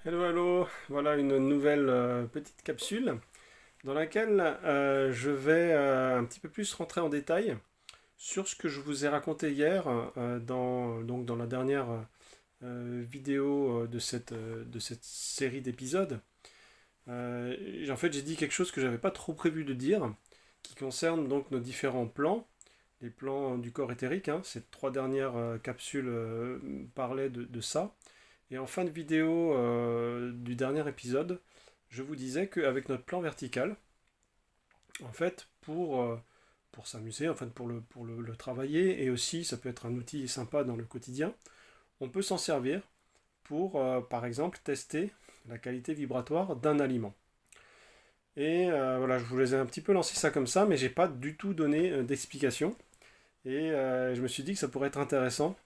Hello, hello, voilà une nouvelle petite capsule dans laquelle je vais un petit peu plus rentrer en détail sur ce que je vous ai raconté hier dans la dernière vidéo de cette série d'épisodes. En fait, j'ai dit quelque chose que j'avais pas trop prévu de dire, qui concerne donc nos différents plans, les plans du corps éthérique, hein. Ces trois dernières capsules parlaient de ça. Et en fin de vidéo du dernier épisode, je vous disais qu'avec notre plan vertical, en fait, pour s'amuser, en fait, le travailler, et aussi ça peut être un outil sympa dans le quotidien, on peut s'en servir pour, par exemple, tester la qualité vibratoire d'un aliment. Et voilà, je vous les ai un petit peu lancé ça comme ça, mais j'ai pas du tout donné d'explication. Et je me suis dit que ça pourrait être intéressant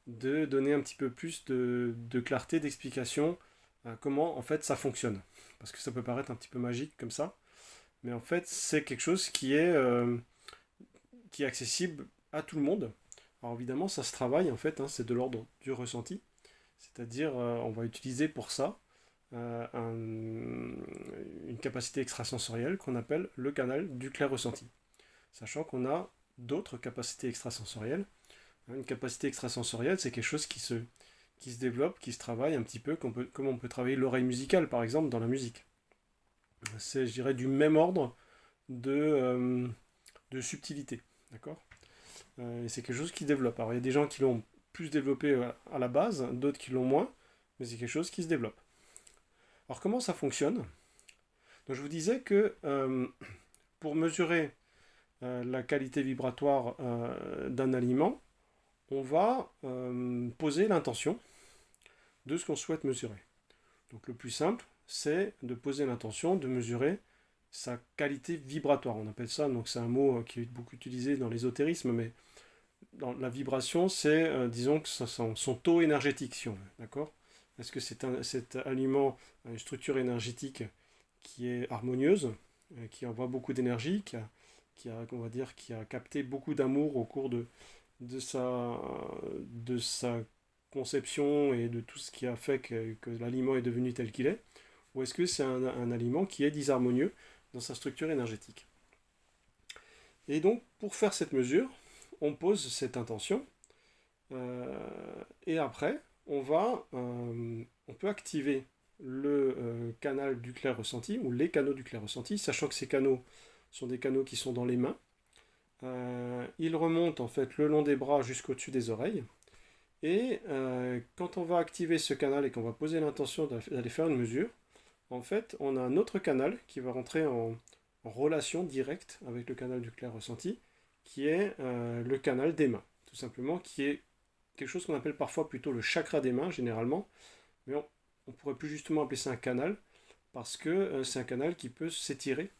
de donner un petit peu plus de clarté, d'explication à comment en fait ça fonctionne. Parce que ça peut paraître un petit peu magique comme ça, mais en fait c'est quelque chose qui est accessible à tout le monde. Alors évidemment ça se travaille en fait, hein, c'est de l'ordre du ressenti, c'est-à-dire on va utiliser pour ça une capacité extrasensorielle qu'on appelle le canal du clair ressenti. Sachant qu'on a d'autres capacités extrasensorielles. Une capacité extrasensorielle, c'est quelque chose qui se développe, qui se travaille un petit peu comme on peut travailler l'oreille musicale, par exemple, dans la musique. C'est, je dirais, du même ordre de, de subtilité. D'accord. Et c'est quelque chose qui se développe. Alors, il y a des gens qui l'ont plus développé à la base, d'autres qui l'ont moins, mais c'est quelque chose qui se développe. Alors, comment ça fonctionne? Donc, je vous disais que pour mesurer la qualité vibratoire d'un aliment, on va poser l'intention de ce qu'on souhaite mesurer. Donc le plus simple, c'est de poser l'intention de mesurer sa qualité vibratoire. On appelle ça, donc c'est un mot qui est beaucoup utilisé dans l'ésotérisme, mais dans la vibration, c'est, disons, que son taux énergétique, si on veut. D'accord. Est-ce que cet aliment a une structure énergétique qui est harmonieuse, qui envoie beaucoup d'énergie, on va dire, qui a capté beaucoup d'amour au cours de sa, de sa conception et de tout ce qui a fait que l'aliment est devenu tel qu'il est, ou est-ce que c'est un aliment qui est disharmonieux dans sa structure énergétique. Et donc, pour faire cette mesure, on pose cette intention, et après, on peut activer le canal du clair ressenti, ou les canaux du clair ressenti, sachant que ces canaux sont des canaux qui sont dans les mains. Ils remontent en fait le long des bras jusqu'au-dessus des oreilles. Et quand on va activer ce canal et qu'on va poser l'intention d'aller faire une mesure, en fait, on a un autre canal qui va rentrer en relation directe avec le canal du clair ressenti, qui est le canal des mains, tout simplement, qui est quelque chose qu'on appelle parfois plutôt le chakra des mains, généralement, mais on pourrait plus justement appeler ça un canal, parce que c'est un canal qui peut s'étirer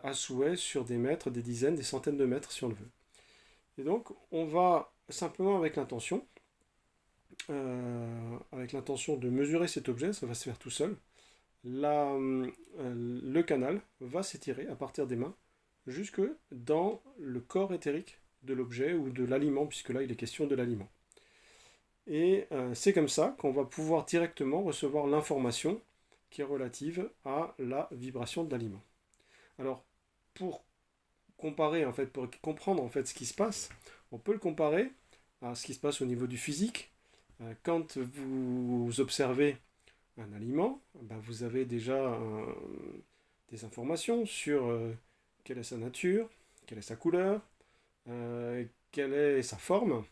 à souhait sur des mètres, des dizaines, des centaines de mètres si on le veut. Et donc, on va simplement avec l'intention de mesurer cet objet, ça va se faire tout seul. Le canal va s'étirer à partir des mains jusque dans le corps éthérique de l'objet ou de l'aliment, puisque là il est question de l'aliment. Et c'est comme ça qu'on va pouvoir directement recevoir l'information qui est relative à la vibration de l'aliment. Alors, pour comparer, en fait, pour comprendre en fait ce qui se passe, on peut le comparer à ce qui se passe au niveau du physique. Quand vous observez un aliment, ben vous avez déjà des informations sur quelle est sa nature, quelle est sa couleur, quelle est sa forme.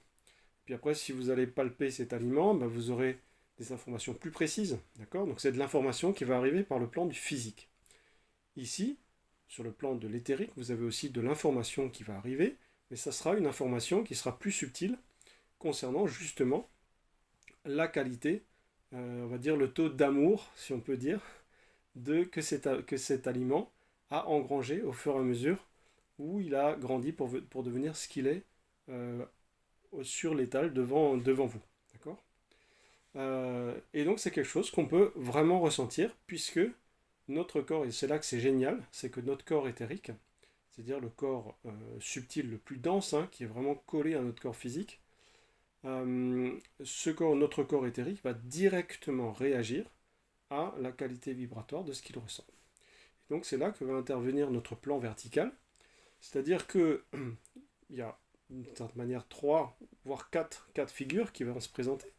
Puis après, si vous allez palper cet aliment, ben vous aurez des informations plus précises. D'accord. Donc c'est de l'information qui va arriver par le plan du physique. Ici, sur le plan de l'éthérique, vous avez aussi de l'information qui va arriver, mais ça sera une information qui sera plus subtile concernant justement la qualité, on va dire le taux d'amour, si on peut dire, que cet aliment a engrangé au fur et à mesure où il a grandi pour devenir ce qu'il est euh, sur l'étal devant vous. D'accord. Et donc c'est quelque chose qu'on peut vraiment ressentir puisque notre corps, et c'est là que c'est génial, c'est que notre corps éthérique, c'est-à-dire le corps subtil le plus dense, hein, qui est vraiment collé à notre corps physique, notre corps éthérique va directement réagir à la qualité vibratoire de ce qu'il ressent. Et donc c'est là que va intervenir notre plan vertical, c'est-à-dire que il y a d'une certaine manière 3 voire 4 cas de figure qui vont se présenter,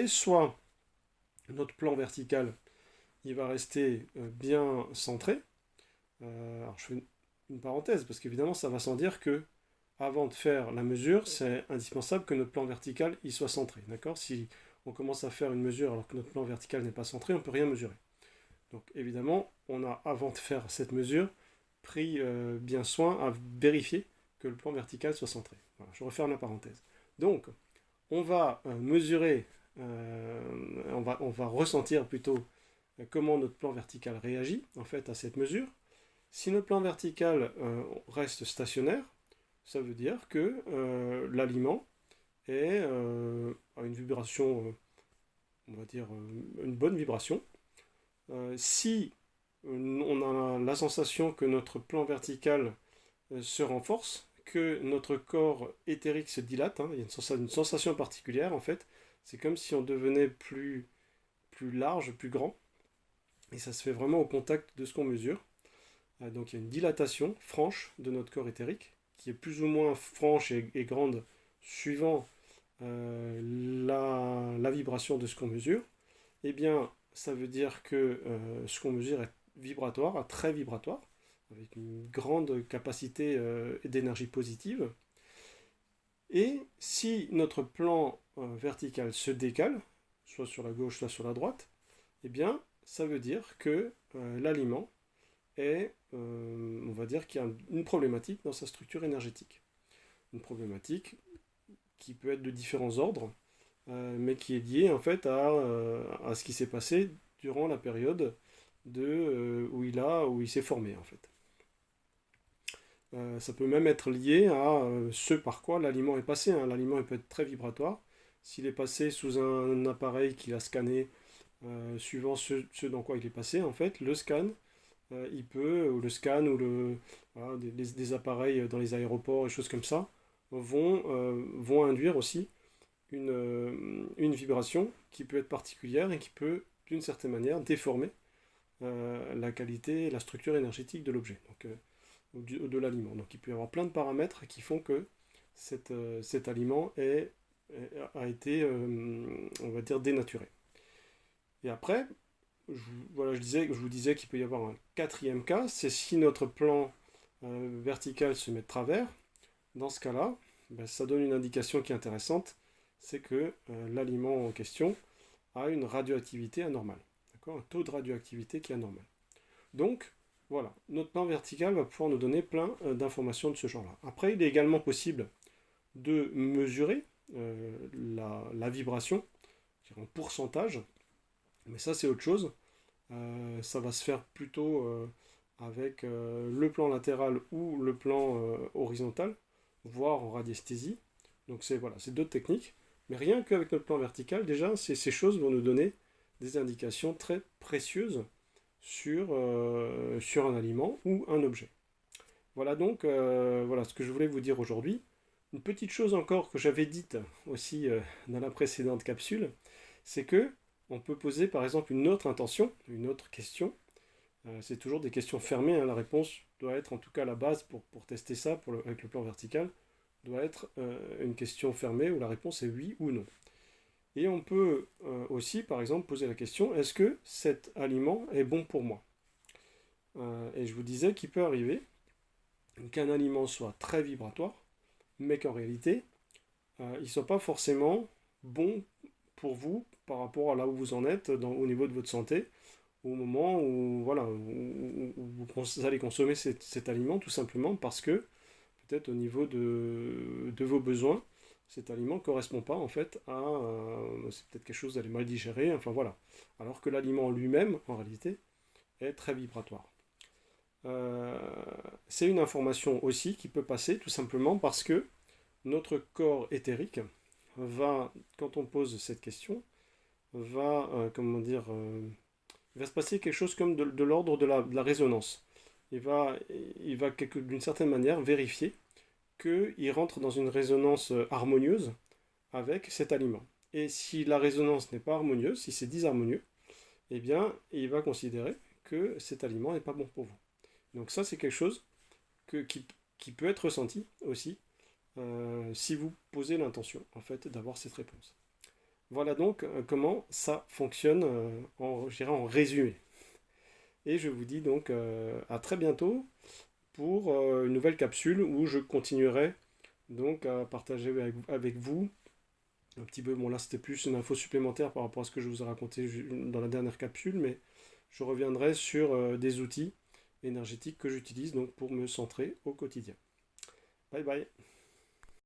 soit notre plan vertical il va rester bien centré. Alors je fais une parenthèse, parce qu'évidemment ça va sans dire que avant de faire la mesure, c'est indispensable que notre plan vertical il soit centré. D'accord? Si on commence à faire une mesure alors que notre plan vertical n'est pas centré, on ne peut rien mesurer. Donc évidemment, on a, avant de faire cette mesure, pris bien soin à vérifier que le plan vertical soit centré. Voilà, je referme la parenthèse. Donc, on va mesurer, on va ressentir plutôt comment notre plan vertical réagit en fait à cette mesure. Si notre plan vertical reste stationnaire, ça veut dire que l'aliment est à une vibration, on va dire une bonne vibration. Si on a la sensation que notre plan vertical se renforce, que notre corps éthérique se dilate, hein, il y a une sensation particulière en fait, c'est comme si on devenait plus large, plus grand, et ça se fait vraiment au contact de ce qu'on mesure. Donc il y a une dilatation franche de notre corps éthérique, qui est plus ou moins franche et grande suivant la vibration de ce qu'on mesure. Eh bien, ça veut dire que ce qu'on mesure est vibratoire, très vibratoire, avec une grande capacité d'énergie positive. Et si notre plan vertical se décale, soit sur la gauche, soit sur la droite, eh bien, ça veut dire que l'aliment est, on va dire qu'il y a une problématique dans sa structure énergétique. Une problématique qui peut être de différents ordres, mais qui est liée en fait à ce qui s'est passé durant la période où il s'est formé en fait. Ça peut même être lié à ce par quoi l'aliment est passé. Hein. L'aliment peut être très vibratoire. S'il est passé sous un appareil qu'il a scanné, suivant ce dans quoi il est passé, en fait, le scan, ou le scan, voilà, des appareils dans les aéroports et choses comme ça, vont induire aussi une vibration qui peut être particulière et qui peut, d'une certaine manière, déformer la qualité et la structure énergétique de l'objet. Donc, de l'aliment. Donc il peut y avoir plein de paramètres qui font que cet aliment a été, on va dire, dénaturé. Et après, je vous disais qu'il peut y avoir un quatrième cas, c'est si notre plan vertical se met de travers. Dans ce cas-là, ben, ça donne une indication qui est intéressante, c'est que l'aliment en question a une radioactivité anormale. D'accord? Un taux de radioactivité qui est anormal. Donc, voilà, notre plan vertical va pouvoir nous donner plein d'informations de ce genre-là. Après, il est également possible de mesurer la vibration en pourcentage, mais ça c'est autre chose. Ça va se faire plutôt avec le plan latéral ou le plan horizontal, voire en radiesthésie. Donc c'est voilà, c'est d'autres techniques, mais rien qu'avec notre plan vertical, déjà, ces choses vont nous donner des indications très précieuses sur un aliment ou un objet. Voilà donc voilà ce que je voulais vous dire aujourd'hui. Une petite chose encore que j'avais dite aussi dans la précédente capsule, c'est que on peut poser par exemple une autre intention, une autre question. C'est toujours des questions fermées, hein. La réponse doit être, en tout cas la base pour tester ça avec le plan vertical, doit être une question fermée où la réponse est oui ou non. Et on peut aussi, par exemple, poser la question, est-ce que cet aliment est bon pour moi? Et je vous disais qu'il peut arriver qu'un aliment soit très vibratoire, mais qu'en réalité, il ne soit pas forcément bon pour vous par rapport à là où vous en êtes au niveau de votre santé, au moment où, voilà, où vous allez consommer cet aliment, tout simplement parce que, peut-être au niveau de vos besoins, cet aliment ne correspond pas en fait à... c'est peut-être quelque chose d'aller mal digérer, enfin voilà. Alors que l'aliment lui-même, en réalité, est très vibratoire. C'est une information aussi qui peut passer tout simplement parce que notre corps éthérique va, quand on pose cette question, va, comment dire, il va se passer quelque chose comme de l'ordre de la résonance. Il va d'une certaine manière vérifier qu'il rentre dans une résonance harmonieuse avec cet aliment. Et si la résonance n'est pas harmonieuse, si c'est disharmonieux, eh bien, il va considérer que cet aliment n'est pas bon pour vous. Donc ça, c'est quelque chose qui peut être ressenti aussi si vous posez l'intention, en fait, d'avoir cette réponse. Voilà donc comment ça fonctionne je dirais en résumé. Et je vous dis donc à très bientôt pour une nouvelle capsule où je continuerai donc à partager avec vous un petit peu, bon là c'était plus une info supplémentaire par rapport à ce que je vous ai raconté dans la dernière capsule, mais je reviendrai sur des outils énergétiques que j'utilise donc pour me centrer au quotidien. Bye bye.